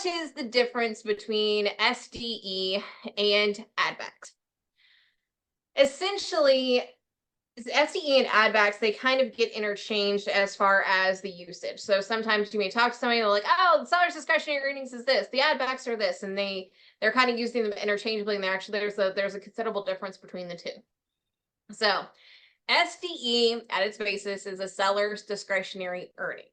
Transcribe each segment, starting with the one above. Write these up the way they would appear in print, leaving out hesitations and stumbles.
what is the difference between SDE and add backs? Essentially, SDE and add backs, they kind of get interchanged as far as the usage. So sometimes you may talk to somebody, they're like, oh, the seller's discretionary earnings is this, the add backs are this, and they're kind of using them interchangeably, and there's a considerable difference between the two. So SDE at its basis is a seller's discretionary earning.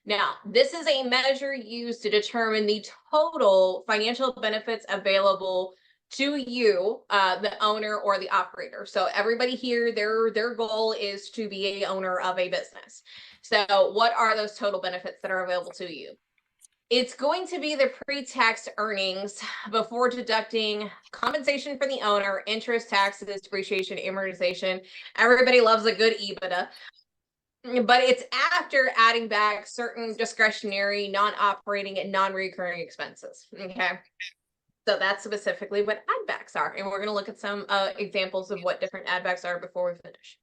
Now, this is a measure used to determine the total financial benefits available to you, the owner or the operator. So everybody here, their goal is to be a owner of a business. So what are those total benefits that are available to you? It's going to be the pre-tax earnings before deducting compensation for the owner, interest, taxes, depreciation, amortization. Everybody loves a good EBITDA. But it's after adding back certain discretionary, non-operating, and non-recurring expenses. Okay. So that's specifically what add backs are. And we're going to look at some examples of what different add backs are before we finish.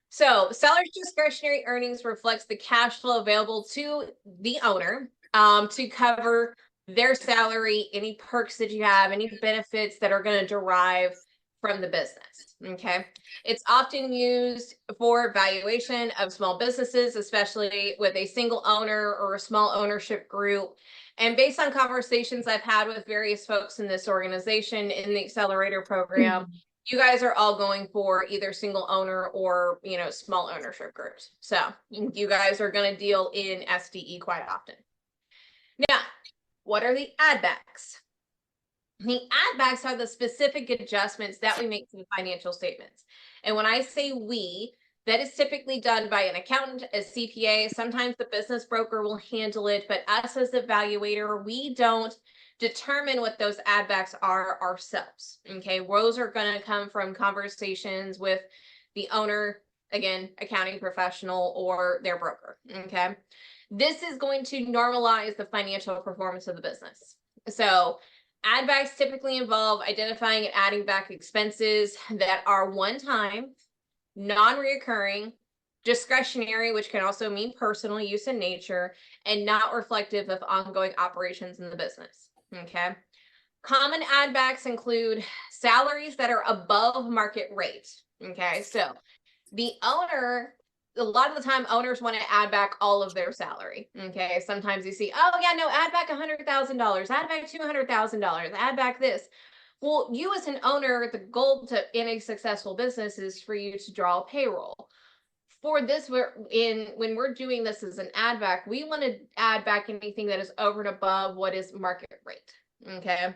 So seller's discretionary earnings reflects the cash flow available to the owner to cover their salary, any perks that you have, any benefits that are going to derive from the business. Okay. It's often used for valuation of small businesses, especially with a single owner or a small ownership group. And based on conversations I've had with various folks in this organization in the accelerator program, you guys are all going for either single owner or, small ownership groups. So you guys are going to deal in SDE quite often. Now, what are the add backs? The add backs are the specific adjustments that we make to the financial statements. And when I say we, that is typically done by an accountant, a CPA. Sometimes the business broker will handle it, but us as the evaluator, we don't determine what those add backs are ourselves. Okay, those are going to come from conversations with the owner, again, accounting professional or their broker. Okay, this is going to normalize the financial performance of the business. So add backs typically involve identifying and adding back expenses that are one-time, non-reoccurring, discretionary, which can also mean personal use in nature, and not reflective of ongoing operations in the business. Okay. Common add backs include salaries that are above market rate. Okay. So the owner, a lot of the time owners want to add back all of their salary. Okay. Sometimes you see, oh yeah, no, add back $100,000, add back $200,000, add back this. Well, you as an owner, the goal in a successful business is for you to draw payroll. For this, when we're doing this as an add back, we want to add back anything that is over and above what is market rate. Okay.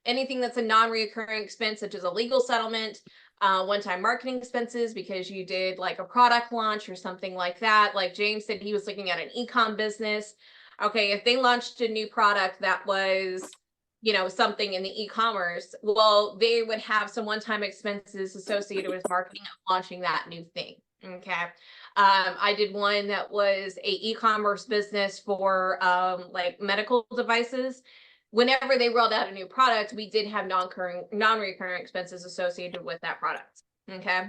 Anything that's a non-reoccurring expense, such as a legal settlement, one-time marketing expenses because you did like a product launch or something like that. Like James said, he was looking at an e-com business. Okay, if they launched a new product that was something in the e-commerce, well, they would have some one-time expenses associated with marketing and launching that new thing. Okay. I did one that was a e-commerce business for like medical devices. Whenever they rolled out a new product, we did have non-recurring expenses associated with that product. Okay.